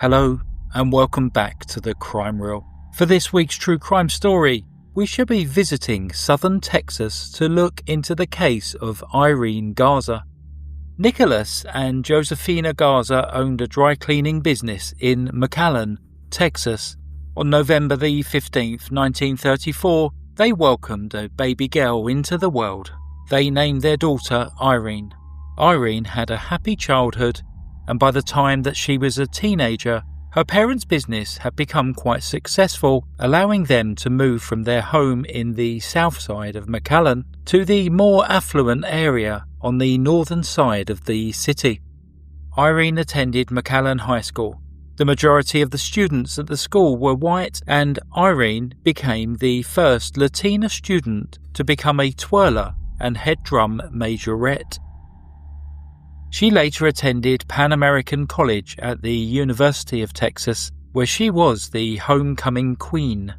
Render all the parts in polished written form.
Hello, and welcome back to the Thecrimereel. For this week's true crime story, we shall be visiting southern Texas to look into the case of Irene Garza. Nicholas and Josephina Garza owned a dry cleaning business in McAllen, Texas. On November the 15th, 1934, they welcomed a baby girl into the world. They named their daughter Irene. Irene had a happy childhood, and by the time that she was a teenager, her parents' business had become quite successful, allowing them to move from their home in the south side of McAllen to the more affluent area on the northern side of the city. Irene attended McAllen High School. The majority of the students at the school were white, and Irene became the first Latina student to become a twirler and head drum majorette. She later attended Pan American College at the University of Texas, where she was the homecoming queen.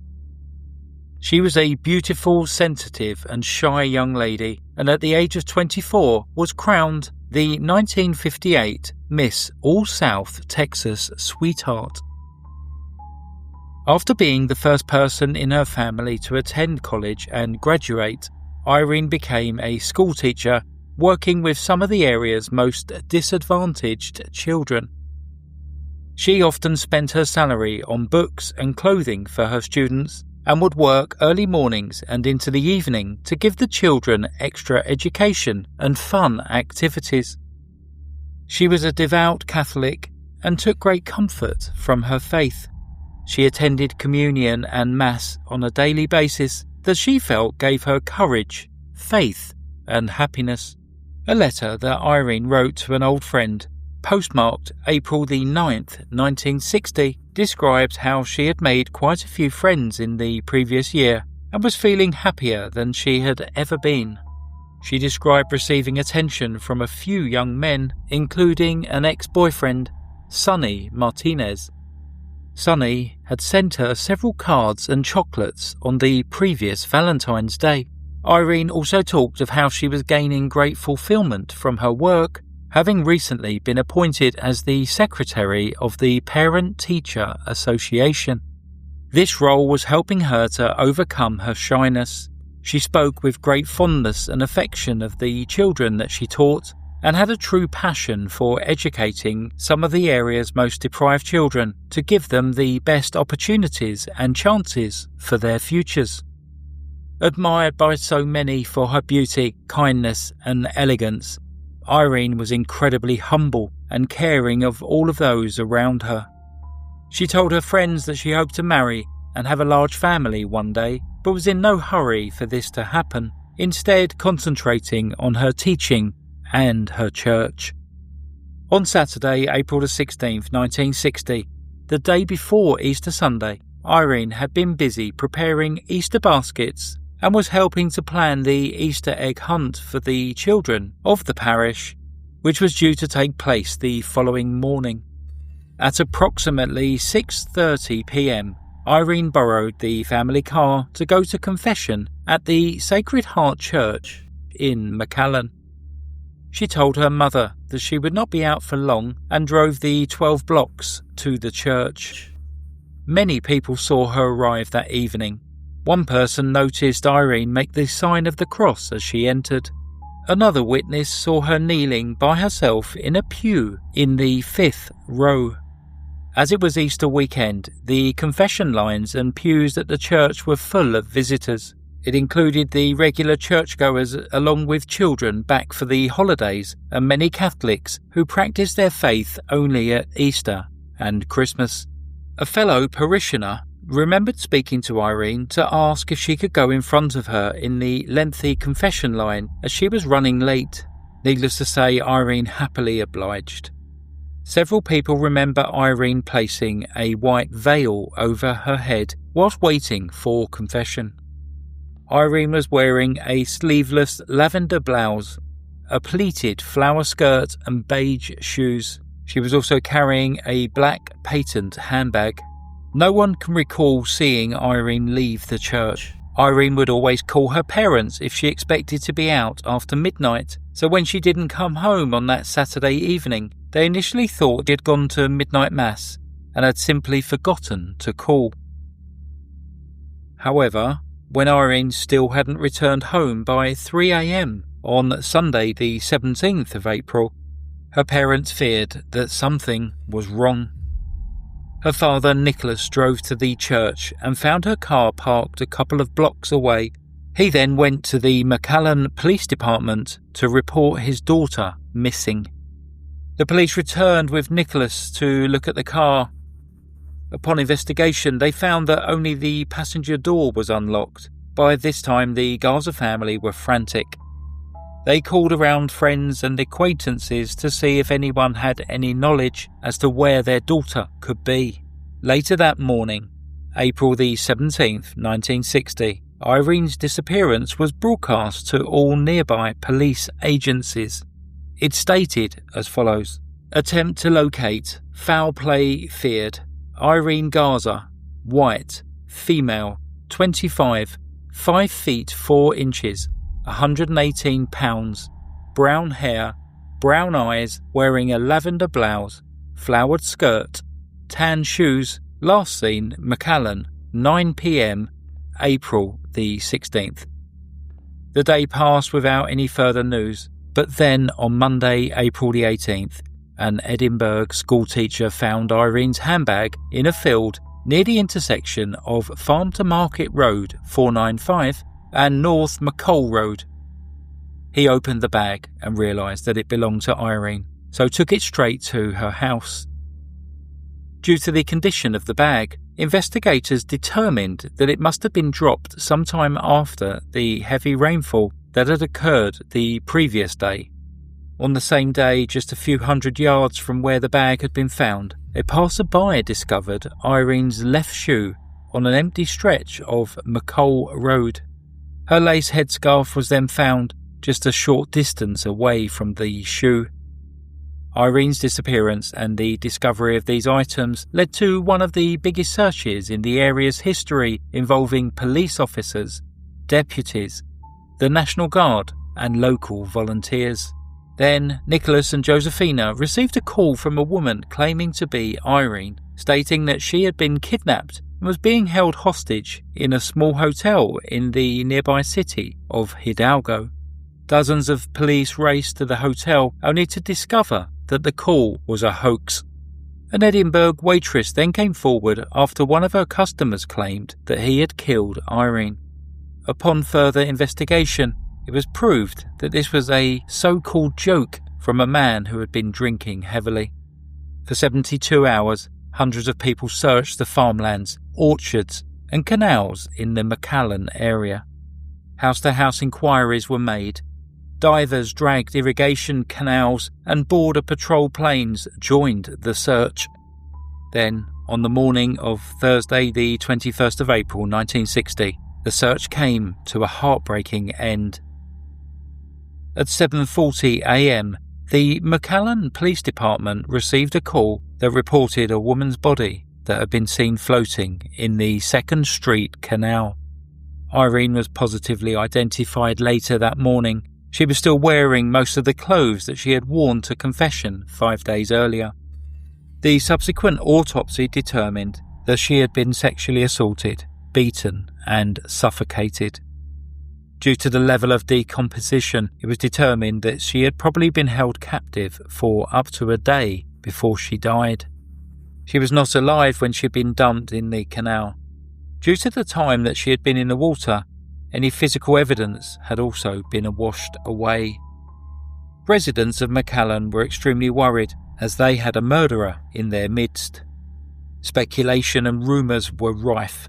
She was a beautiful, sensitive and shy young lady, and at the age of 24 was crowned the 1958 Miss All South Texas Sweetheart. After being the first person in her family to attend college and graduate, Irene became a schoolteacher, working with some of the area's most disadvantaged children. She often spent her salary on books and clothing for her students and would work early mornings and into the evening to give the children extra education and fun activities. She was a devout Catholic and took great comfort from her faith. She attended communion and mass on a daily basis that she felt gave her courage, faith, and happiness. A letter that Irene wrote to an old friend, postmarked April the 9th, 1960, described how she had made quite a few friends in the previous year and was feeling happier than she had ever been. She described receiving attention from a few young men, including an ex-boyfriend, Sonny Martinez. Sonny had sent her several cards and chocolates on the previous Valentine's Day. Irene also talked of how she was gaining great fulfillment from her work, having recently been appointed as the secretary of the Parent-Teacher Association. This role was helping her to overcome her shyness. She spoke with great fondness and affection of the children that she taught, and had a true passion for educating some of the area's most deprived children to give them the best opportunities and chances for their futures. Admired by so many for her beauty, kindness and elegance, Irene was incredibly humble and caring of all of those around her. She told her friends that she hoped to marry and have a large family one day, but was in no hurry for this to happen, instead concentrating on her teaching and her church. On Saturday, April the 16th, 1960, the day before Easter Sunday, Irene had been busy preparing Easter baskets and was helping to plan the Easter egg hunt for the children of the parish, which was due to take place the following morning. At approximately 6:30 p.m, Irene borrowed the family car to go to confession at the Sacred Heart Church in McAllen. She told her mother that she would not be out for long and drove the 12 blocks to the church. Many people saw her arrive that evening. One person noticed Irene make the sign of the cross as she entered. Another witness saw her kneeling by herself in a pew in the 5th row. As it was Easter weekend, the confession lines and pews at the church were full of visitors. It included the regular churchgoers along with children back for the holidays and many Catholics who practiced their faith only at Easter and Christmas. A fellow parishioner remembered speaking to Irene to ask if she could go in front of her in the lengthy confession line as she was running late. Needless to say, Irene happily obliged. Several people remember Irene placing a white veil over her head whilst waiting for confession. Irene was wearing a sleeveless lavender blouse, a pleated flower skirt and beige shoes. She was also carrying a black patent handbag. No one can recall seeing Irene leave the church. Irene would always call her parents if she expected to be out after midnight, so when she didn't come home on that Saturday evening, they initially thought she had gone to midnight mass, and had simply forgotten to call. However, when Irene still hadn't returned home by 3 a.m. on Sunday the 17th of April, her parents feared that something was wrong. Her father, Nicholas, drove to the church and found her car parked a couple of blocks away. He then went to the McAllen Police Department to report his daughter missing. The police returned with Nicholas to look at the car. Upon investigation, they found that only the passenger door was unlocked. By this time, the Garza family were frantic. They called around friends and acquaintances to see if anyone had any knowledge as to where their daughter could be. Later that morning, April the 17th, 1960, Irene's disappearance was broadcast to all nearby police agencies. It stated as follows: attempt to locate, foul play feared, Irene Garza, white, female, 25, 5 feet 4 inches, 118 pounds, brown hair, brown eyes, wearing a lavender blouse, flowered skirt, tan shoes, last seen McAllen, 9 p.m, April the 16th. The day passed without any further news, but then on Monday, April the 18th, an Edinburgh schoolteacher found Irene's handbag in a field near the intersection of Farm to Market Road 495 and North McColl Road. He opened the bag and realised that it belonged to Irene, so took it straight to her house. Due to the condition of the bag, investigators determined that it must have been dropped sometime after the heavy rainfall that had occurred the previous day. On the same day, just a few hundred yards from where the bag had been found, a passerby discovered Irene's left shoe on an empty stretch of McColl Road. Her lace headscarf was then found just a short distance away from the shoe. Irene's disappearance and the discovery of these items led to one of the biggest searches in the area's history, involving police officers, deputies, the National Guard and local volunteers. Then Nicholas and Josephina received a call from a woman claiming to be Irene, stating that she had been kidnapped and was being held hostage in a small hotel in the nearby city of Hidalgo. Dozens of police raced to the hotel only to discover that the call was a hoax. An Edinburgh waitress then came forward after one of her customers claimed that he had killed Irene. Upon further investigation, it was proved that this was a so-called joke from a man who had been drinking heavily. For 72 hours, hundreds of people searched the farmlands, orchards and canals in the McAllen area. House-to-house inquiries were made. Divers dragged irrigation canals and border patrol planes joined the search. Then, on the morning of Thursday the 21st of April 1960, the search came to a heartbreaking end. At 7:40 a.m, the McAllen Police Department received a call that reported a woman's body that had been seen floating in the 2nd Street Canal. Irene was positively identified later that morning. She was still wearing most of the clothes that she had worn to confession 5 days earlier. The subsequent autopsy determined that she had been sexually assaulted, beaten and suffocated. Due to the level of decomposition, it was determined that she had probably been held captive for up to a day before she died. She was not alive when she had been dumped in the canal. Due to the time that she had been in the water, any physical evidence had also been washed away. Residents of McAllen were extremely worried as they had a murderer in their midst. Speculation and rumours were rife.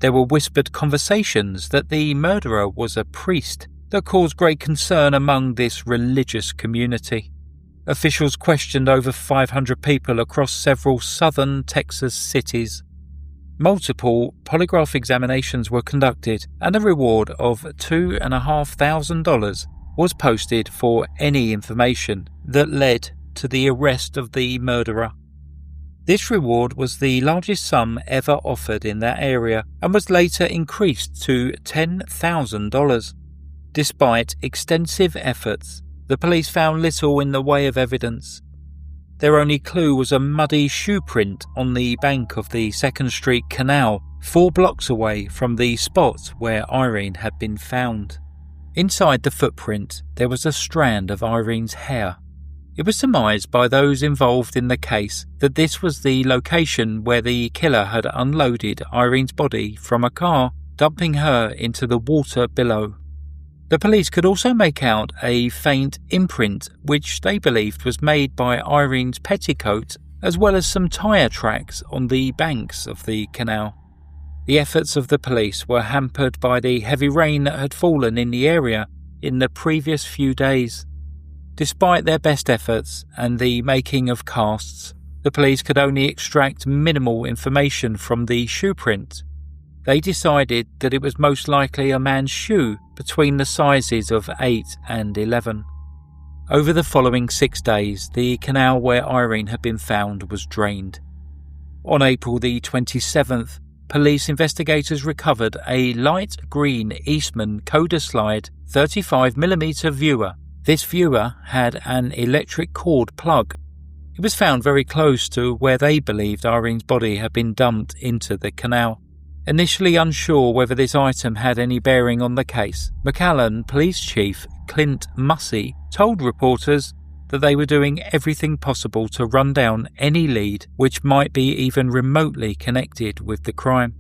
There were whispered conversations that the murderer was a priest that caused great concern among this religious community. Officials questioned over 500 people across several southern Texas cities. Multiple polygraph examinations were conducted and a reward of $2,500 was posted for any information that led to the arrest of the murderer. This reward was the largest sum ever offered in that area and was later increased to $10,000. Despite extensive efforts, the police found little in the way of evidence. Their only clue was a muddy shoe print on the bank of the 2nd Street Canal, 4 blocks away from the spot where Irene had been found. Inside the footprint, there was a strand of Irene's hair. It was surmised by those involved in the case that this was the location where the killer had unloaded Irene's body from a car, dumping her into the water below. The police could also make out a faint imprint which they believed was made by Irene's petticoat, as well as some tyre tracks on the banks of the canal. The efforts of the police were hampered by the heavy rain that had fallen in the area in the previous few days. Despite their best efforts and the making of casts, the police could only extract minimal information from the shoe print. They decided that it was most likely a man's shoe between the sizes of 8 and 11. Over the following 6 days, the canal where Irene had been found was drained. On April the 27th, police investigators recovered a light green Eastman Kodaslide 35mm viewer. This viewer had an electric cord plug. It was found very close to where they believed Irene's body had been dumped into the canal. Initially unsure whether this item had any bearing on the case, McAllen Police Chief Clint Mussey told reporters that they were doing everything possible to run down any lead which might be even remotely connected with the crime.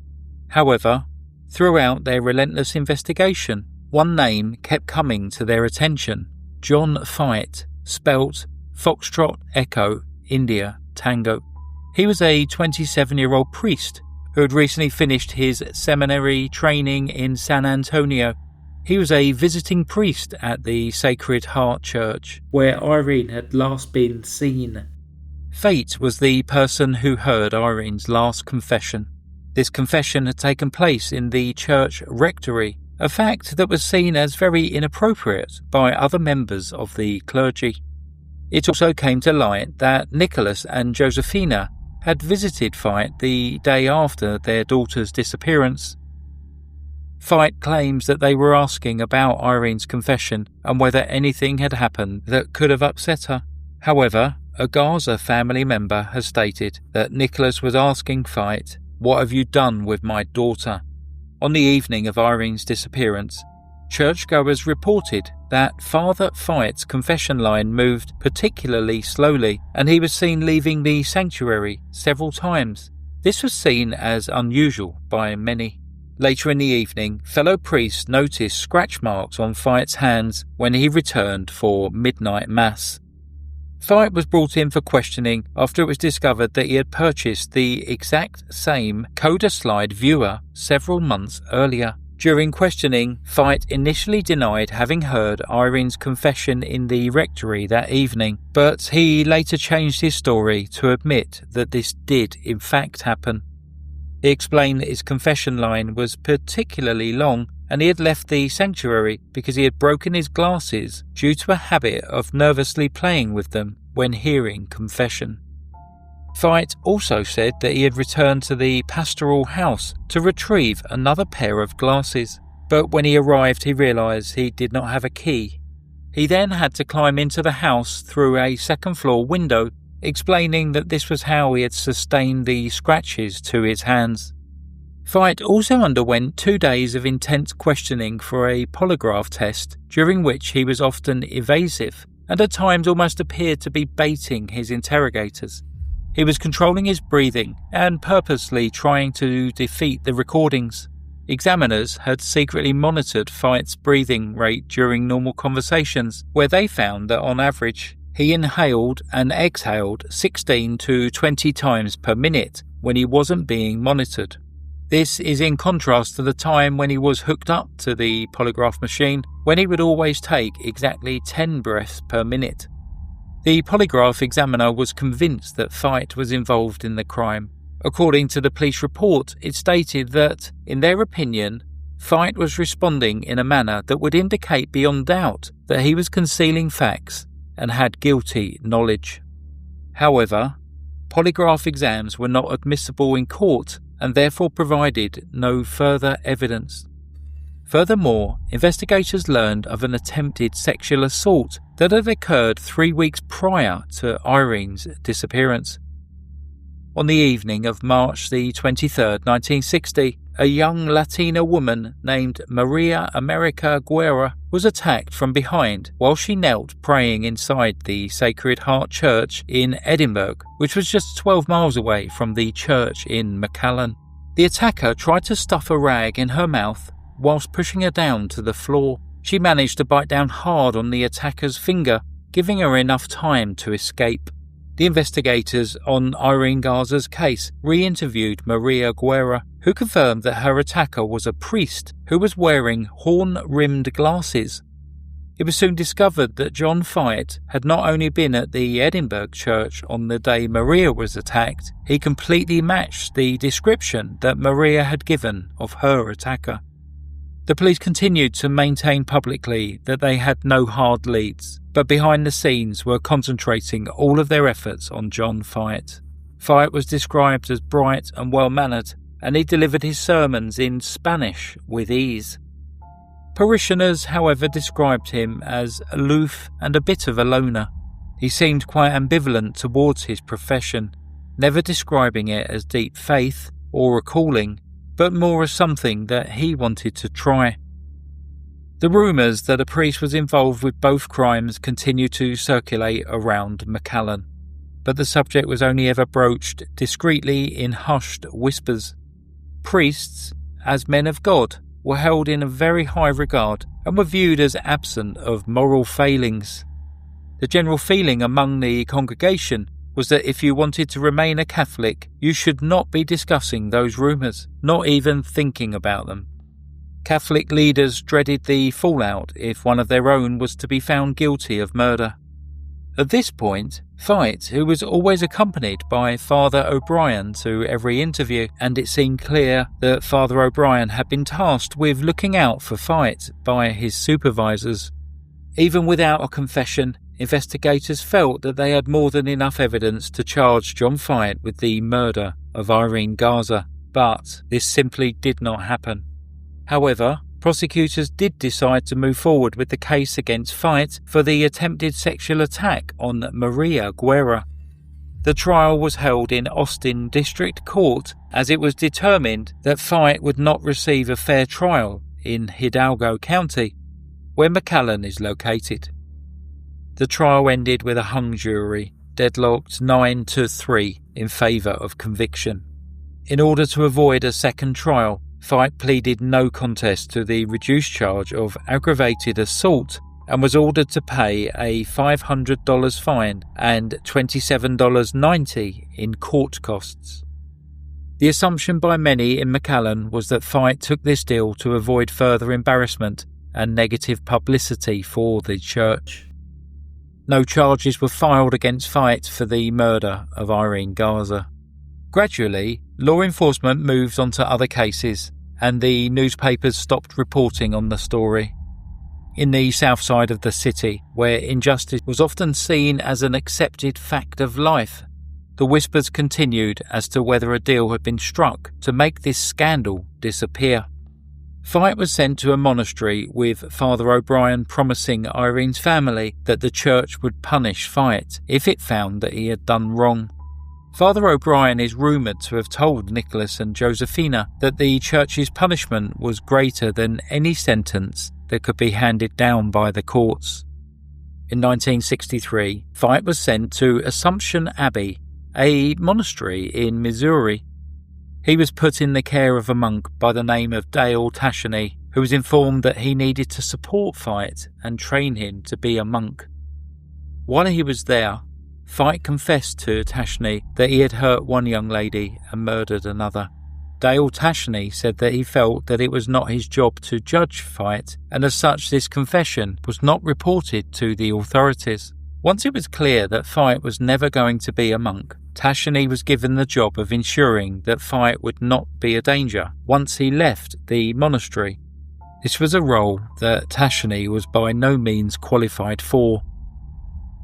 However, throughout their relentless investigation, one name kept coming to their attention: John Feit, spelt Foxtrot Echo India Tango. He was a 27-year-old priest who had recently finished his seminary training in San Antonio. He was a visiting priest at the Sacred Heart Church, where Irene had last been seen. Feit was the person who heard Irene's last confession. This confession had taken place in the church rectory, a fact that was seen as very inappropriate by other members of the clergy. It also came to light that Nicholas and Josephina had visited Feit the day after their daughter's disappearance. Feit claims that they were asking about Irene's confession and whether anything had happened that could have upset her. However, a Garza family member has stated that Nicholas was asking Feit, "What have you done with my daughter?" On the evening of Irene's disappearance, churchgoers reported that Father Feit's confession line moved particularly slowly, and he was seen leaving the sanctuary several times. This was seen as unusual by many. Later in the evening, fellow priests noticed scratch marks on Feit's hands when he returned for midnight mass. Feit was brought in for questioning after it was discovered that he had purchased the exact same Kodaslide viewer several months earlier. During questioning, Feit initially denied having heard Irene's confession in the rectory that evening, but he later changed his story to admit that this did in fact happen. He explained that his confession line was particularly long and he had left the sanctuary because he had broken his glasses due to a habit of nervously playing with them when hearing confession. Feit also said that he had returned to the pastoral house to retrieve another pair of glasses, but when he arrived he realised he did not have a key. He then had to climb into the house through a second-floor window, explaining that this was how he had sustained the scratches to his hands. Feit also underwent 2 days of intense questioning for a polygraph test, during which he was often evasive and at times almost appeared to be baiting his interrogators. He was controlling his breathing and purposely trying to defeat the recordings. Examiners had secretly monitored Feit's breathing rate during normal conversations, where they found that on average he inhaled and exhaled 16 to 20 times per minute when he wasn't being monitored. This is in contrast to the time when he was hooked up to the polygraph machine, when he would always take exactly 10 breaths per minute. The polygraph examiner was convinced that Feit was involved in the crime. According to the police report, it stated that, in their opinion, Feit was responding in a manner that would indicate beyond doubt that he was concealing facts and had guilty knowledge. However, polygraph exams were not admissible in court and therefore provided no further evidence. Furthermore, investigators learned of an attempted sexual assault that had occurred 3 weeks prior to Irene's disappearance. On the evening of March the 23rd, 1960, a young Latina woman named Maria America Guerra was attacked from behind while she knelt praying inside the Sacred Heart Church in Edinburgh, which was just 12 miles away from the church in Macallan. The attacker tried to stuff a rag in her mouth whilst pushing her down to the floor. She managed to bite down hard on the attacker's finger, giving her enough time to escape. The investigators on Irene Garza's case re-interviewed Maria Guerra, who confirmed that her attacker was a priest who was wearing horn-rimmed glasses. It was soon discovered that John Feit had not only been at the Edinburgh church on the day Maria was attacked, he completely matched the description that Maria had given of her attacker. The police continued to maintain publicly that they had no hard leads, but behind the scenes were concentrating all of their efforts on John Feit. Feit was described as bright and well-mannered, and he delivered his sermons in Spanish with ease. Parishioners, however, described him as aloof and a bit of a loner. He seemed quite ambivalent towards his profession, never describing it as deep faith or a calling, but more as something that he wanted to try. The rumours that a priest was involved with both crimes continued to circulate around Macallan, but the subject was only ever broached discreetly in hushed whispers. Priests, as men of God, were held in a very high regard and were viewed as absent of moral failings. The general feeling among the congregation was that if you wanted to remain a Catholic, you should not be discussing those rumours, not even thinking about them. Catholic leaders dreaded the fallout if one of their own was to be found guilty of murder. At this point, Feit, who was always accompanied by Father O'Brien to every interview, and it seemed clear that Father O'Brien had been tasked with looking out for Feit by his supervisors. Even without a confession, investigators felt that they had more than enough evidence to charge John Feit with the murder of Irene Garza, but this simply did not happen. However, prosecutors did decide to move forward with the case against Feit for the attempted sexual attack on Maria Guerra. The trial was held in Austin District Court as it was determined that Feit would not receive a fair trial in Hidalgo County, where Macallan is located. The trial ended with a hung jury, deadlocked 9-3 in favour of conviction. In order to avoid a second trial, Feit pleaded no contest to the reduced charge of aggravated assault and was ordered to pay a $500 fine and $27.90 in court costs. The assumption by many in Macallan was that Feit took this deal to avoid further embarrassment and negative publicity for the church. No charges were filed against Feit for the murder of Irene Garza. Gradually, law enforcement moved on to other cases, and the newspapers stopped reporting on the story. In the south side of the city, where injustice was often seen as an accepted fact of life, the whispers continued as to whether a deal had been struck to make this scandal disappear. Feit was sent to a monastery with Father O'Brien promising Irene's family that the church would punish Feit if it found that he had done wrong. Father O'Brien is rumoured to have told Nicholas and Josephina that the church's punishment was greater than any sentence that could be handed down by the courts. In 1963, Feit was sent to Assumption Abbey, a monastery in Missouri. He was put in the care of a monk by the name of Dale Tashany, who was informed that he needed to support Feit and train him to be a monk. While he was there, Feit confessed to Tashany that he had hurt one young lady and murdered another. Dale Tashany said that he felt that it was not his job to judge Feit, and as such this confession was not reported to the authorities. Once it was clear that Feit was never going to be a monk, Tashany was given the job of ensuring that Feit would not be a danger once he left the monastery. This was a role that Tashany was by no means qualified for.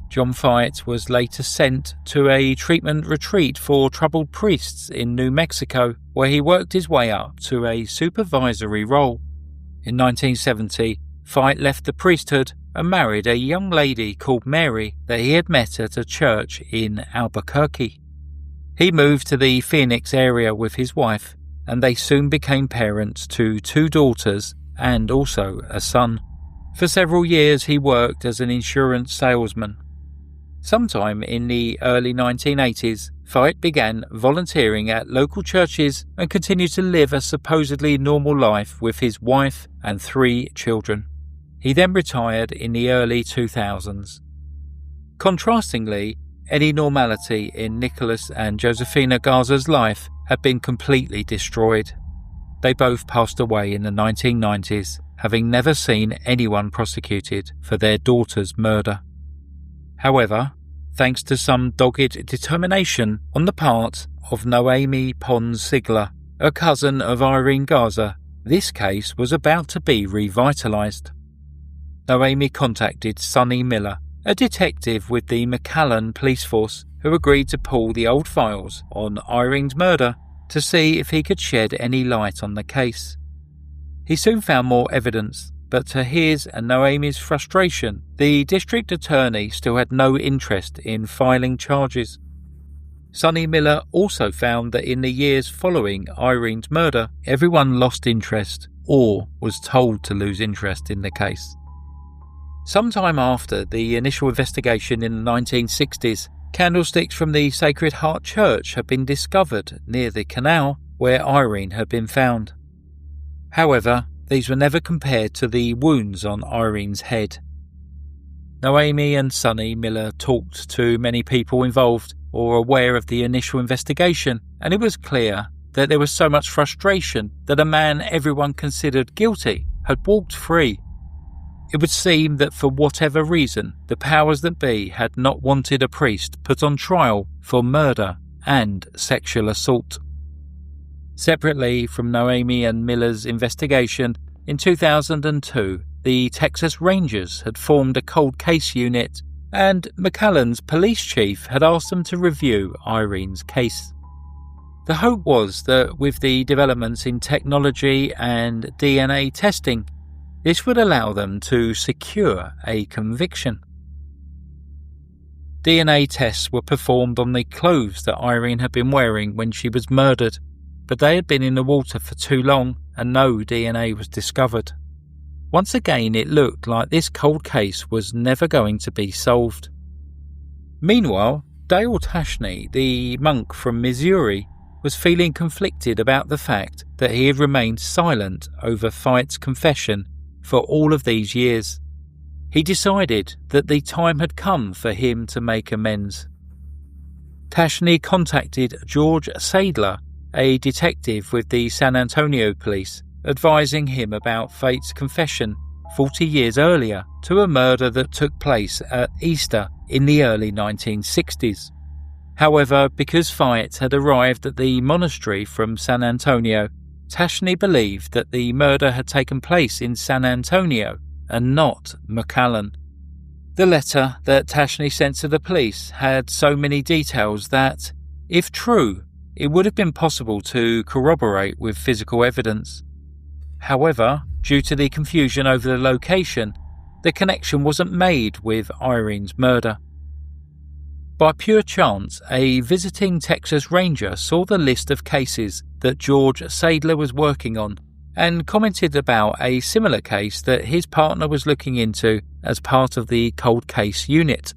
John Feit was later sent to a treatment retreat for troubled priests in New Mexico, where he worked his way up to a supervisory role. In 1970, Feit left the priesthood and married a young lady called Mary that he had met at a church in Albuquerque. He moved to the Phoenix area with his wife, and they soon became parents to 2 daughters and also a son. For several years he worked as an insurance salesman. Sometime in the early 1980s, Feit began volunteering at local churches and continued to live a supposedly normal life with his wife and 3 children. He then retired in the early 2000s. Contrastingly, any normality in Nicholas and Josefina Garza's life had been completely destroyed. They both passed away in the 1990s, having never seen anyone prosecuted for their daughter's murder. However, thanks to some dogged determination on the part of Noemi Pons Sigler, a cousin of Irene Garza, this case was about to be revitalized. Noemi contacted Sonny Miller, a detective with the McAllen police force, who agreed to pull the old files on Irene's murder to see if he could shed any light on the case. He soon found more evidence, but to his and Noemi's frustration, the district attorney still had no interest in filing charges. Sonny Miller also found that in the years following Irene's murder, everyone lost interest or was told to lose interest in the case. Sometime after the initial investigation in the 1960s, candlesticks from the Sacred Heart Church had been discovered near the canal where Irene had been found. However, these were never compared to the wounds on Irene's head. Noemi and Sonny Miller talked to many people involved or aware of the initial investigation, and it was clear that there was so much frustration that a man everyone considered guilty had walked free. It would seem that for whatever reason, the powers that be had not wanted a priest put on trial for murder and sexual assault. Separately from Noemi and Miller's investigation, in 2002, the Texas Rangers had formed a cold case unit, and McAllen's police chief had asked them to review Irene's case. The hope was that with the developments in technology and DNA testing, this would allow them to secure a conviction. DNA tests were performed on the clothes that Irene had been wearing when she was murdered, but they had been in the water for too long and no DNA was discovered. Once again, it looked like this cold case was never going to be solved. Meanwhile, Dale Tashney, the monk from Missouri, was feeling conflicted about the fact that he had remained silent over Feit's confession for all of these years. He decided that the time had come for him to make amends. Tashney contacted George Sadler, a detective with the San Antonio police, advising him about Feit's confession 40 years earlier to a murder that took place at Easter in the early 1960s. However, because Feit had arrived at the monastery from San Antonio, Tashney believed that the murder had taken place in San Antonio and not McAllen. The letter that Tashney sent to the police had so many details that, if true, it would have been possible to corroborate with physical evidence. However, due to the confusion over the location, the connection wasn't made with Irene's murder. By pure chance, a visiting Texas Ranger saw the list of cases that George Sadler was working on and commented about a similar case that his partner was looking into as part of the cold case unit.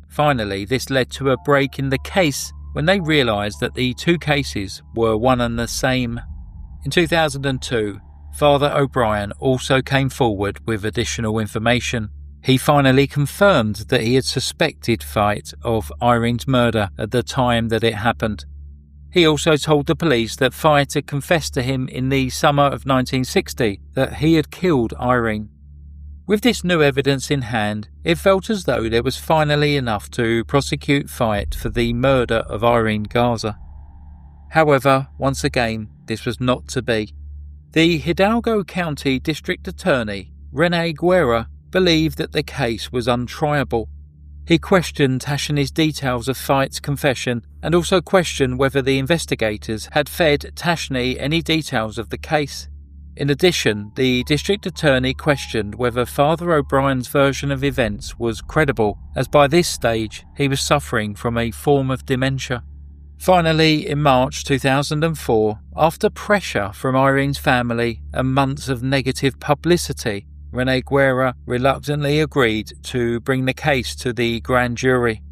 Finally, this led to a break in the case when they realised that the 2 cases were one and the same. In 2002, Father O'Brien also came forward with additional information. He finally confirmed that he had suspected Feit of Irene's murder at the time that it happened. He also told the police that Feit had confessed to him in the summer of 1960 that he had killed Irene. With this new evidence in hand, it felt as though there was finally enough to prosecute Feit for the murder of Irene Garza. However, once again, this was not to be. The Hidalgo County District Attorney, Rene Guerra, believed that the case was untriable. He questioned Tashney's details of Feit's confession and also questioned whether the investigators had fed Tashney any details of the case. In addition, the district attorney questioned whether Father O'Brien's version of events was credible, as by this stage he was suffering from a form of dementia. Finally, in March 2004, after pressure from Irene's family and months of negative publicity, René Guerra reluctantly agreed to bring the case to the grand jury.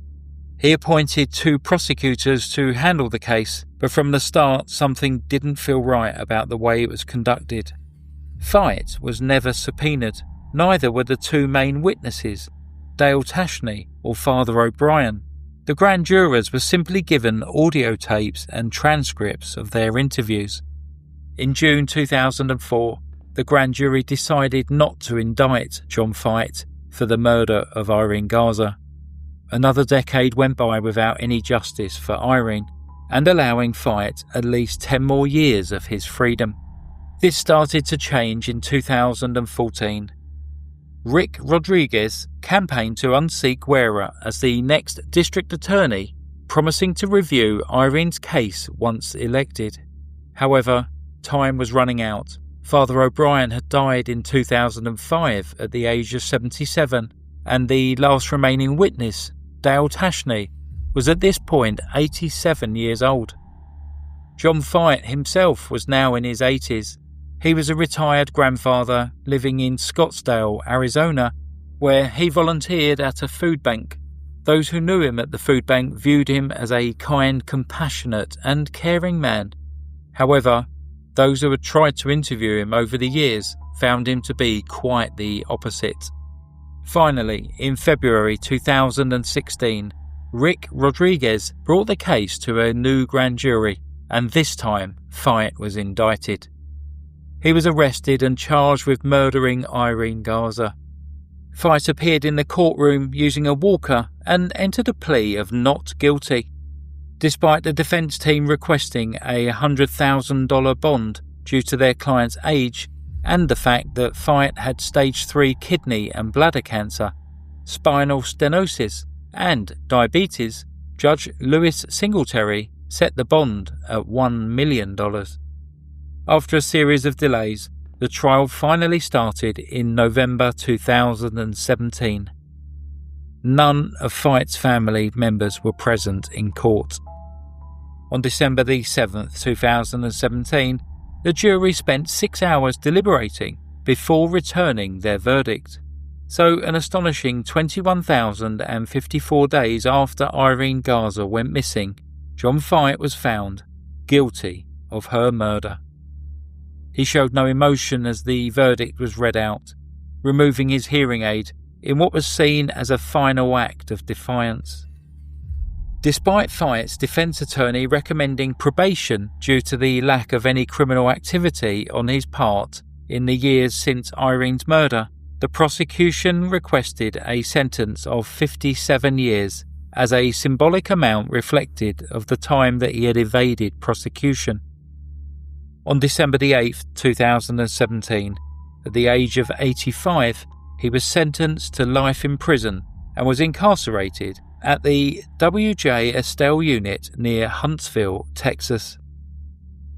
He appointed 2 prosecutors to handle the case, but from the start something didn't feel right about the way it was conducted. Feit was never subpoenaed, neither were the 2 main witnesses, Dale Tashney or Father O'Brien. The grand jurors were simply given audio tapes and transcripts of their interviews. In June 2004, the grand jury decided not to indict John Feit for the murder of Irene Garza. Another decade went by without any justice for Irene, and allowing Feit at least 10 more years of his freedom. This started to change in 2014. Rick Rodriguez campaigned to unseat Guerra as the next district attorney, promising to review Irene's case once elected. However, time was running out. Father O'Brien had died in 2005 at the age of 77, and the last remaining witness, Dale Tashney, was at this point 87 years old. John Feit himself was now in his 80s. He was a retired grandfather living in Scottsdale, Arizona, where he volunteered at a food bank. Those who knew him at the food bank viewed him as a kind, compassionate and caring man. However, those who had tried to interview him over the years found him to be quite the opposite. Finally, in February 2016, Rick Rodriguez brought the case to a new grand jury, and this time Feit was indicted. He was arrested and charged with murdering Irene Garza. Feit appeared in the courtroom using a walker and entered a plea of not guilty. Despite the defence team requesting a $100,000 bond due to their client's age and the fact that Feit had stage 3 kidney and bladder cancer, spinal stenosis and diabetes, Judge Louis Singletary set the bond at $1 million. After a series of delays, the trial finally started in November 2017. None of Feit's family members were present in court. On December the 7th, 2017, the jury spent 6 hours deliberating before returning their verdict. So an astonishing 21,054 days after Irene Garza went missing, John Feit was found guilty of her murder. He showed no emotion as the verdict was read out, removing his hearing aid in what was seen as a final act of defiance. Despite Feit's defence attorney recommending probation due to the lack of any criminal activity on his part in the years since Irene's murder, the prosecution requested a sentence of 57 years as a symbolic amount reflected of the time that he had evaded prosecution. On December the 8th, 2017, at the age of 85, he was sentenced to life in prison and was incarcerated at the W.J. Estelle unit near Huntsville, Texas.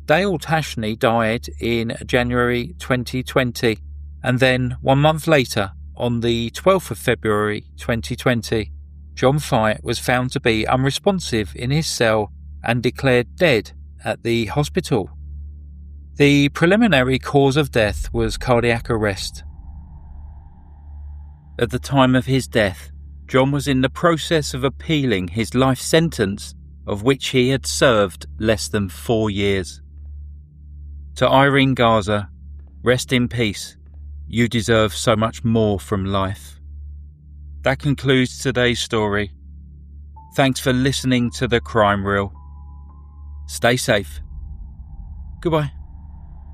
Dale Tashney died in January 2020, and then 1 month later, on the 12th of February 2020, John Feit was found to be unresponsive in his cell and declared dead at the hospital. The preliminary cause of death was cardiac arrest. At the time of his death, John was in the process of appealing his life sentence, of which he had served less than 4 years. To Irene Garza, rest in peace. You deserve so much more from life. That concludes today's story. Thanks for listening to The Crime Reel. Stay safe. Goodbye.